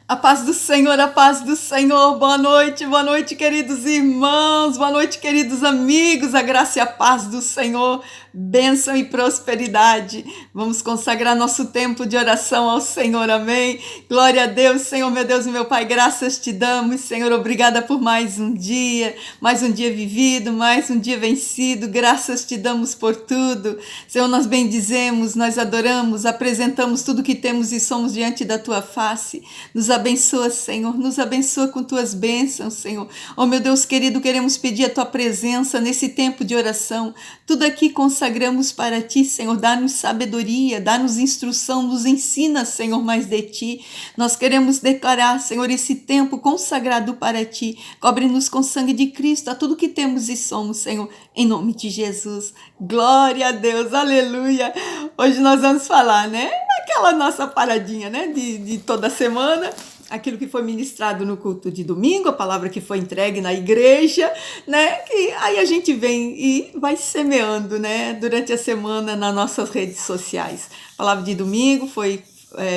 A paz do Senhor, boa noite, queridos irmãos, boa noite, queridos amigos, a graça e a paz do Senhor, bênção e prosperidade. Vamos consagrar nosso tempo de oração ao Senhor, amém? Glória a Deus, Senhor, meu Deus e meu Pai, graças te damos, Senhor, obrigada por mais um dia vivido, mais um dia vencido, graças te damos por tudo. Senhor, nós bendizemos, nós adoramos, apresentamos tudo que temos e somos diante da tua face. Nos abençoa, Senhor, nos abençoa com tuas bênçãos, Senhor. Oh, meu Deus querido, queremos pedir a tua presença nesse tempo de oração. Tudo aqui consagramos para ti, Senhor. Dá-nos sabedoria, dá-nos instrução, nos ensina, Senhor, mais de ti. Nós queremos declarar, Senhor, esse tempo consagrado para ti. Cobre-nos com sangue de Cristo a tudo que temos e somos, Senhor, em nome de Jesus. Glória a Deus, aleluia. Hoje nós vamos falar, né? Aquela nossa paradinha, né? De toda semana. Aquilo que foi ministrado no culto de domingo, a palavra que foi entregue na igreja, né? Que aí a gente vem e vai semeando, né? Durante a semana nas nossas redes sociais. A palavra de domingo foi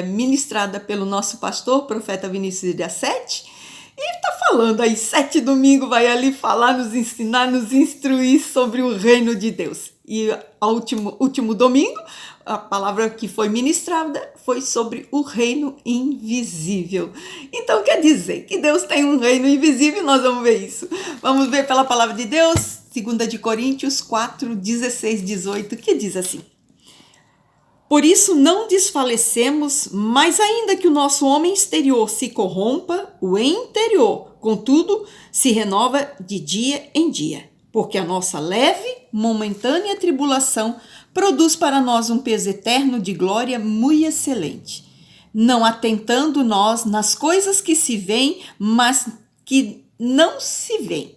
ministrada pelo nosso pastor, profeta Vinícius de Assete. E tá falando aí, 7 domingos vai ali falar, nos ensinar, nos instruir sobre o reino de Deus. E o último domingo, a palavra que foi ministrada foi sobre o reino invisível. Então quer dizer que Deus tem um reino invisível, nós vamos ver isso. Vamos ver pela palavra de Deus, 2 de Coríntios 4, 16, 18, que diz assim: por isso não desfalecemos, mas ainda que o nosso homem exterior se corrompa, o interior, contudo, se renova de dia em dia. Porque a nossa leve, momentânea tribulação produz para nós um peso eterno de glória muito excelente. Não atentando nós nas coisas que se veem, mas que não se veem.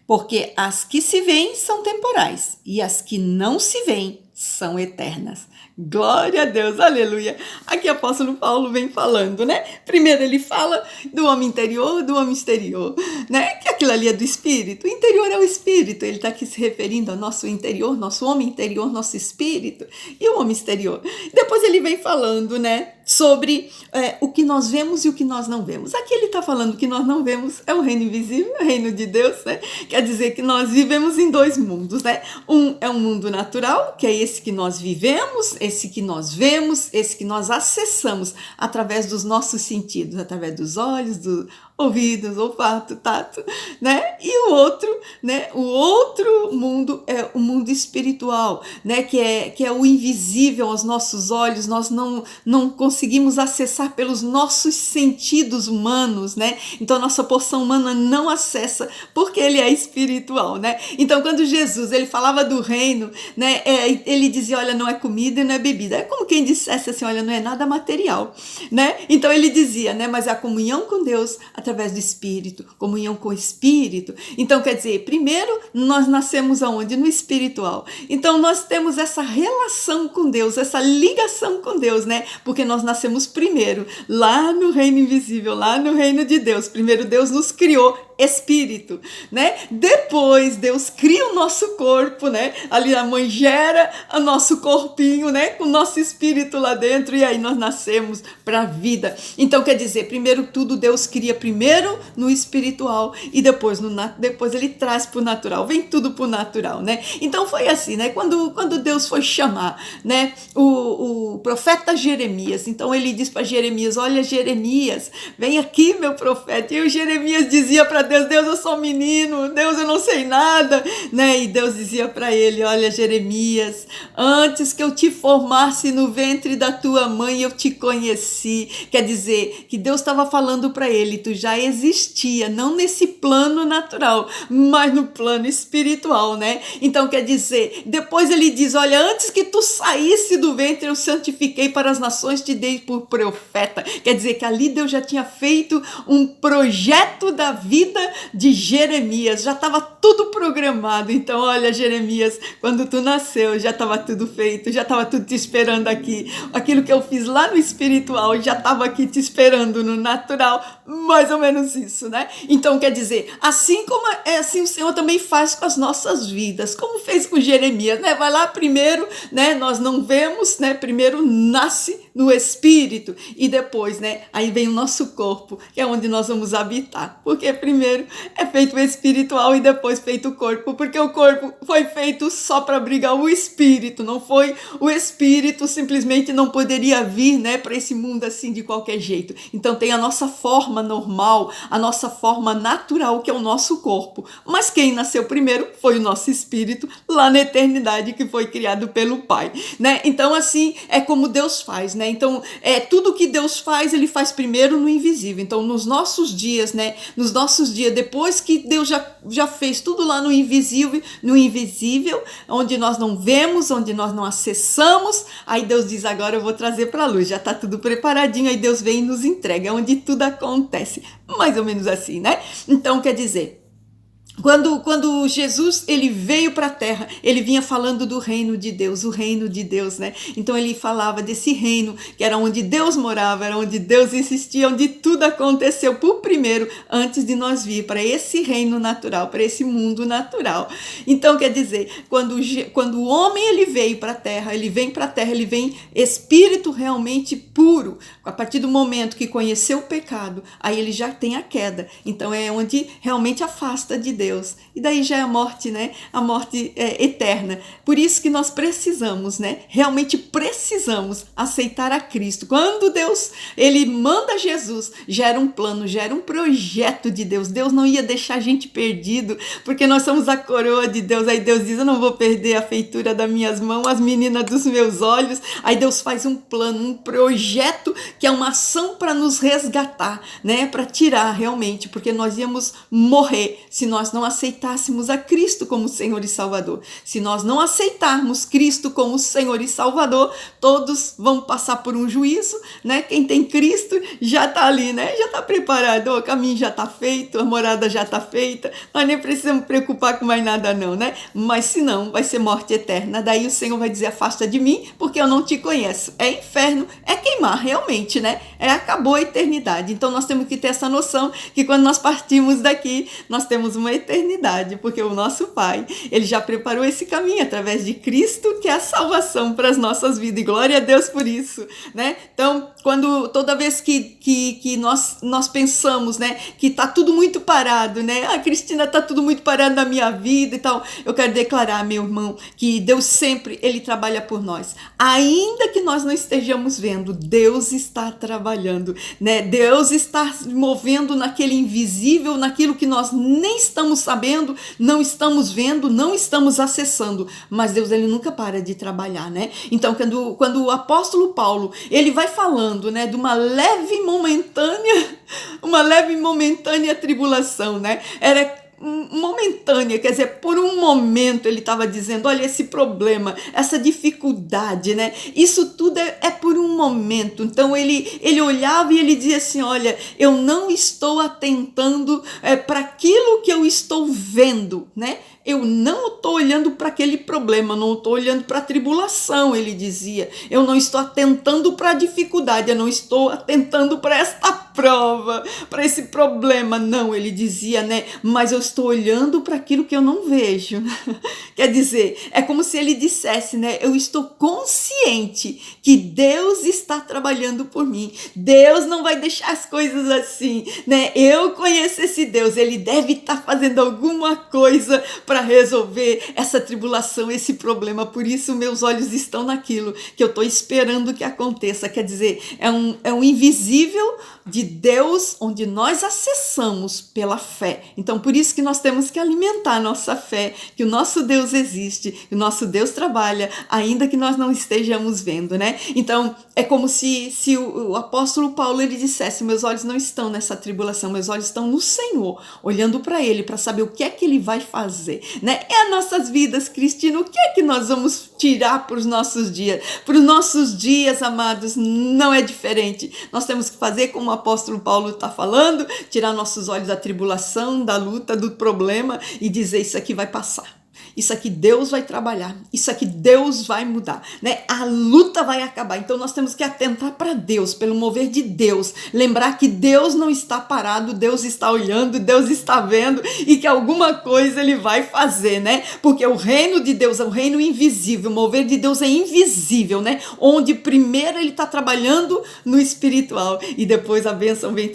Porque as que se veem são temporais, e as que não se veem são eternas. Glória a Deus, aleluia. Aqui o apóstolo Paulo vem falando, né? Primeiro ele fala do homem interior, do homem exterior, né? Que aquilo ali é do espírito. O interior é o espírito. Ele está aqui se referindo ao nosso interior, nosso homem interior, nosso espírito e o homem exterior. Depois ele vem falando, né? Sobre o que nós vemos e o que nós não vemos. Aqui ele está falando que nós não vemos é o reino invisível, o reino de Deus, né? Quer dizer que nós vivemos em 2 mundos, né? Um é um mundo natural, que é esse que nós vivemos, esse que nós vemos, esse que nós acessamos através dos nossos sentidos, através dos olhos, do ouvidos, olfato, tato, né? E o outro, né? O outro mundo é o mundo espiritual, né? Que é o invisível aos nossos olhos, nós não conseguimos acessar pelos nossos sentidos humanos, né? Então, nossa porção humana não acessa, porque ele é espiritual, né? Então, quando Jesus, ele falava do reino, né? Ele dizia, olha, não é comida e não é bebida. É como quem dissesse assim, olha, não é nada material, né? Então, ele dizia, né? Mas a comunhão com Deus, através do Espírito, comunhão com o Espírito. Então, quer dizer, primeiro, nós nascemos aonde? No espiritual. Então, nós temos essa relação com Deus, essa ligação com Deus, né? Porque nós nascemos primeiro, lá no reino invisível, lá no reino de Deus. Primeiro, Deus nos criou espírito, né? Depois Deus cria o nosso corpo, né? Ali a mãe gera o nosso corpinho, né? Com o nosso espírito lá dentro e aí nós nascemos para a vida. Então quer dizer, primeiro tudo Deus cria primeiro no espiritual e depois ele traz para o natural, vem tudo para o natural, né? Então foi assim, né? Quando Deus foi chamar, né? O profeta Jeremias, então ele diz para Jeremias, olha Jeremias, vem aqui meu profeta. E o Jeremias dizia para Deus, eu sou menino, Deus, eu não sei nada, né? E Deus dizia para ele, olha Jeremias, antes que eu te formasse no ventre da tua mãe, eu te conheci. Quer dizer, que Deus estava falando para ele, tu já existia, não nesse plano natural, mas no plano espiritual, né? Então quer dizer, depois ele diz, olha, antes que tu saísse do ventre, eu santifiquei para as nações, te dei por profeta. Quer dizer que ali Deus já tinha feito um projeto da vida de Jeremias, já estava tudo programado. Então olha Jeremias, quando tu nasceu já estava tudo feito, já estava tudo te esperando aqui, aquilo que eu fiz lá no espiritual já estava aqui te esperando no natural, mais ou menos isso, né? Então quer dizer, assim como assim o Senhor também faz com as nossas vidas, como fez com Jeremias, né? Vai lá primeiro, né? Nós não vemos, né? Primeiro nasce no espírito e depois, né, aí vem o nosso corpo, que é onde nós vamos habitar. Porque primeiro é feito o espiritual e depois feito o corpo, porque o corpo foi feito só para abrigar o espírito, não foi o espírito, simplesmente não poderia vir, né, para esse mundo assim de qualquer jeito. Então tem a nossa forma normal, a nossa forma natural, que é o nosso corpo. Mas quem nasceu primeiro foi o nosso espírito, lá na eternidade, que foi criado pelo Pai, né? Então assim é como Deus faz, né? Então tudo que Deus faz, ele faz primeiro no invisível. Então nos nossos dias, né, nos nossos dias, depois que Deus já fez tudo lá no invisível, onde nós não vemos, onde nós não acessamos, aí Deus diz, agora eu vou trazer para a luz, já está tudo preparadinho, aí Deus vem e nos entrega, é onde tudo acontece, mais ou menos assim, né? Então quer dizer, quando Jesus ele veio para a terra, ele vinha falando do reino de Deus, o reino de Deus, né? Então ele falava desse reino, que era onde Deus morava, era onde Deus existia, onde tudo aconteceu por primeiro, antes de nós vir para esse reino natural, para esse mundo natural. Então quer dizer, quando o homem ele veio para a terra, ele vem para a terra, ele vem espírito realmente puro. A partir do momento que conheceu o pecado, aí ele já tem a queda. Então é onde realmente afasta de Deus. E daí já é a morte, né? A morte eterna. Por isso que nós precisamos, né? Realmente precisamos aceitar a Cristo. Quando Deus, ele manda Jesus, já era um plano, já era um projeto de Deus. Deus não ia deixar a gente perdido, porque nós somos a coroa de Deus. Aí Deus diz, eu não vou perder a feitura das minhas mãos, as meninas dos meus olhos. Aí Deus faz um plano, um projeto, que é uma ação para nos resgatar, né? Para tirar realmente, porque nós íamos morrer se nós não aceitássemos a Cristo como Senhor e Salvador. Se nós não aceitarmos Cristo como Senhor e Salvador, todos vão passar por um juízo, né? Quem tem Cristo já está ali, né? Já está preparado, o caminho já está feito, a morada já está feita, nós nem precisamos preocupar com mais nada não, né? Mas se não, vai ser morte eterna. Daí o Senhor vai dizer, afasta de mim, porque eu não te conheço. É inferno, é queimar realmente, né? Acabou a eternidade. Então nós temos que ter essa noção que quando nós partimos daqui, nós temos uma eternidade, porque o nosso Pai, ele já preparou esse caminho através de Cristo, que é a salvação para as nossas vidas, e glória a Deus por isso, né? Então, toda vez que nós pensamos, né, que tá tudo muito parado, né? Cristina, tá tudo muito parado na minha vida e tal, eu quero declarar, meu irmão, que Deus sempre, ele trabalha por nós, ainda que nós não estejamos vendo, Deus está trabalhando, né? Deus está movendo naquele invisível, naquilo que nós nem estamos sabendo, não estamos vendo, não estamos acessando, mas Deus, ele nunca para de trabalhar, né? Então quando o apóstolo Paulo, ele vai falando, né, de uma leve momentânea tribulação, né? Era momentânea, quer dizer, por um momento ele estava dizendo, olha, esse problema, essa dificuldade, né? Isso tudo é por um momento. Então ele olhava e ele dizia assim, olha, eu não estou atentando para aquilo que eu estou vendo, né? Eu não estou olhando para aquele problema, não estou olhando para a tribulação, ele dizia. Eu não estou atentando para a dificuldade, eu não estou atentando para esta prova, para esse problema. Não, ele dizia, né? Mas eu estou olhando para aquilo que eu não vejo. Quer dizer, é como se ele dissesse, né? Eu estou consciente que Deus está trabalhando por mim. Deus não vai deixar as coisas assim, né? Eu conheço esse Deus, ele deve estar fazendo alguma coisa para resolver essa tribulação, esse problema. Por isso meus olhos estão naquilo que eu estou esperando que aconteça. Quer dizer, é um invisível de Deus, onde nós acessamos pela fé. Então por isso que nós temos que alimentar a nossa fé, que o nosso Deus existe, que o nosso Deus trabalha, ainda que nós não estejamos vendo, né? Então é como se o apóstolo Paulo, ele dissesse, meus olhos não estão nessa tribulação, meus olhos estão no Senhor, olhando para ele, para saber o que é que ele vai fazer, né? É as nossas vidas, Cristina, o que é que nós vamos tirar para os nossos dias? Para os nossos dias, amados, não é diferente. Nós temos que fazer como o apóstolo Paulo está falando, tirar nossos olhos da tribulação, da luta, do problema e dizer, isso aqui vai passar. isso aqui Deus vai trabalhar, isso aqui Deus vai mudar, né? A luta vai acabar. Então nós temos que atentar para Deus, pelo mover de Deus, lembrar que Deus não está parado, Deus está olhando, Deus está vendo e que alguma coisa Ele vai fazer, né? Porque o reino de Deus é um reino invisível, o mover de Deus é invisível, né? Onde primeiro Ele está trabalhando no espiritual e depois a bênção vem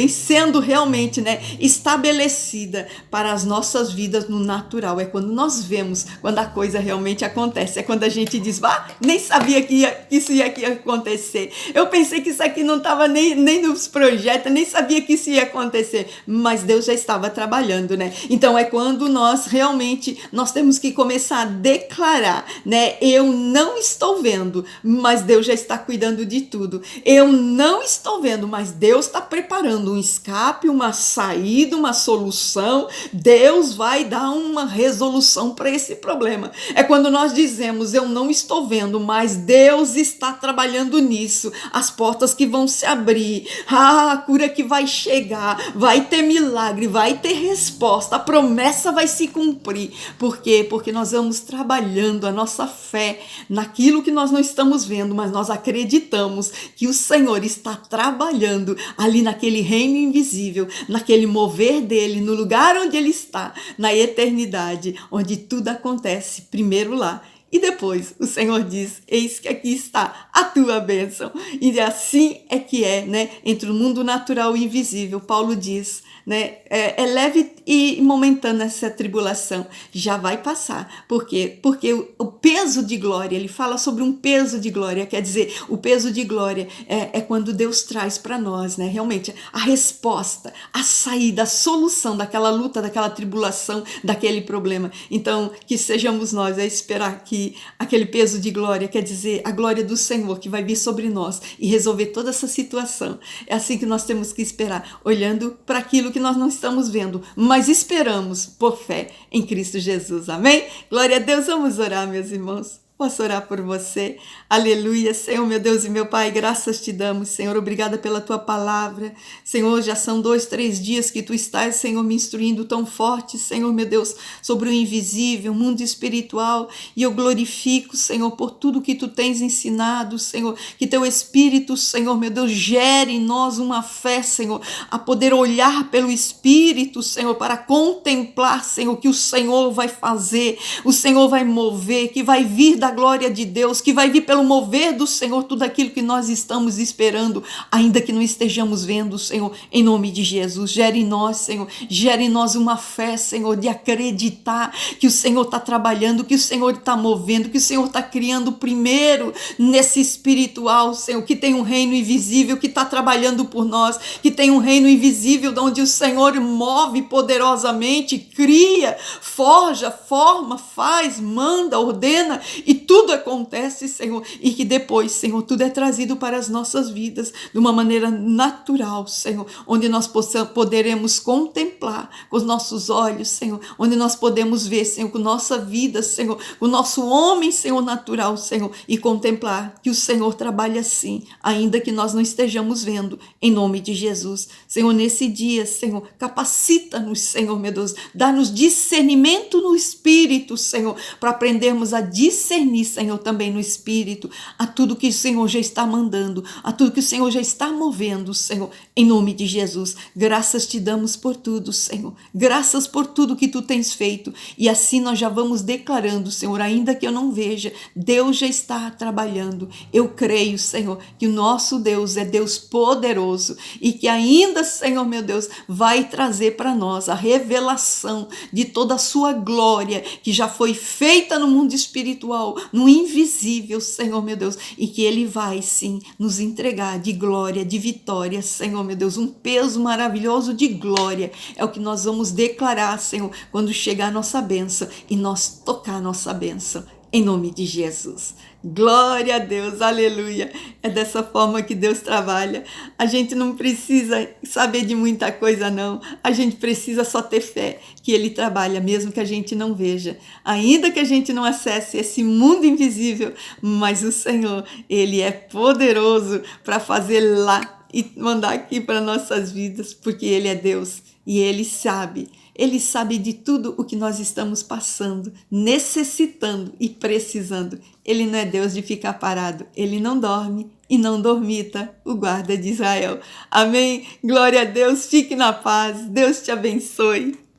sendo realmente, né, estabelecida para as nossas vidas no natural. É quando nós vemos, quando a coisa realmente acontece. É quando a gente diz, nem sabia que isso ia acontecer. Eu pensei que isso aqui não estava nem nos projetos, nem sabia que isso ia acontecer. Mas Deus já estava trabalhando, né? Então é quando nós temos que começar a declarar, né? Eu não estou vendo, mas Deus já está cuidando de tudo. Eu não estou vendo, mas Deus está preparando um escape, uma saída, uma solução. Deus vai dar uma resolução para esse problema. É quando nós dizemos, eu não estou vendo, mas Deus está trabalhando nisso. As portas que vão se abrir, a cura que vai chegar, vai ter milagre, vai ter resposta, a promessa vai se cumprir. Por quê? Porque nós vamos trabalhando a nossa fé naquilo que nós não estamos vendo, mas nós acreditamos que o Senhor está trabalhando ali naquele reino invisível, naquele mover dele, no lugar onde ele está, na eternidade, onde tudo acontece primeiro lá. E depois o Senhor diz, eis que aqui está a tua bênção. E assim é que é, né? Entre o mundo natural e invisível. Paulo diz, né? É leve e momentânea essa tribulação. Já vai passar. Por quê? Porque o peso de glória, ele fala sobre um peso de glória. Quer dizer, o peso de glória é quando Deus traz para nós, né? Realmente, a resposta, a saída, a solução daquela luta, daquela tribulação, daquele problema. Então, que sejamos nós a esperar que aquele peso de glória, quer dizer, a glória do Senhor que vai vir sobre nós e resolver toda essa situação. É assim que nós temos que esperar, olhando para aquilo que nós não estamos vendo, mas esperamos por fé em Cristo Jesus. Amém? Glória a Deus, vamos orar, meus irmãos. Posso orar por você? Aleluia. Senhor, meu Deus e meu Pai, graças te damos, Senhor. Obrigada pela tua palavra. Senhor, já são 2, 3 dias que tu estás, Senhor, me instruindo tão forte, Senhor, meu Deus, sobre o invisível, o mundo espiritual. E eu glorifico, Senhor, por tudo que tu tens ensinado, Senhor. Que teu Espírito, Senhor, meu Deus, gere em nós uma fé, Senhor, a poder olhar pelo Espírito, Senhor, para contemplar, Senhor, que o Senhor vai fazer, o Senhor vai mover, que vai vir da glória de Deus, que vai vir pelo mover do Senhor tudo aquilo que nós estamos esperando, ainda que não estejamos vendo, Senhor, em nome de Jesus. Gere em nós, Senhor, gere em nós uma fé, Senhor, de acreditar que o Senhor está trabalhando, que o Senhor está movendo, que o Senhor está criando primeiro nesse espiritual, Senhor, que tem um reino invisível que está trabalhando por nós, que tem um reino invisível onde o Senhor move poderosamente, cria, forja, forma, faz, manda, ordena e tudo acontece, Senhor, e que depois, Senhor, tudo é trazido para as nossas vidas de uma maneira natural, Senhor, onde nós poderemos contemplar com os nossos olhos, Senhor, onde nós podemos ver, Senhor, com nossa vida, Senhor, com o nosso homem, Senhor, natural, Senhor, e contemplar que o Senhor trabalha assim, ainda que nós não estejamos vendo, em nome de Jesus. Senhor, nesse dia, Senhor, capacita-nos, Senhor, meu Deus, dá-nos discernimento no Espírito, Senhor, para aprendermos a discernir, Senhor, também no Espírito, a tudo que o Senhor já está mandando, a tudo que o Senhor já está movendo, Senhor, em nome de Jesus. Graças te damos por tudo, Senhor. Graças por tudo que tu tens feito. E assim nós já vamos declarando, Senhor, ainda que eu não veja, Deus já está trabalhando. Eu creio, Senhor, que o nosso Deus é Deus poderoso e que ainda, Senhor, meu Deus, vai trazer para nós a revelação de toda a sua glória que já foi feita no mundo espiritual, no invisível, Senhor, meu Deus, e que Ele vai, sim, nos entregar de glória, de vitória, Senhor, meu Deus, um peso maravilhoso de glória. É o que nós vamos declarar, Senhor, quando chegar a nossa bênção e nós tocar a nossa bênção, em nome de Jesus. Glória a Deus, aleluia. É dessa forma que Deus trabalha. A gente não precisa saber de muita coisa, não. A gente precisa só ter fé que Ele trabalha, mesmo que a gente não veja. Ainda que a gente não acesse esse mundo invisível, mas o Senhor, Ele é poderoso para fazer lá e mandar aqui para nossas vidas, porque Ele é Deus e Ele sabe. Ele sabe de tudo o que nós estamos passando, necessitando e precisando. Ele não é Deus de ficar parado. Ele não dorme e não dormita, o guarda de Israel. Amém? Glória a Deus. Fique na paz. Deus te abençoe.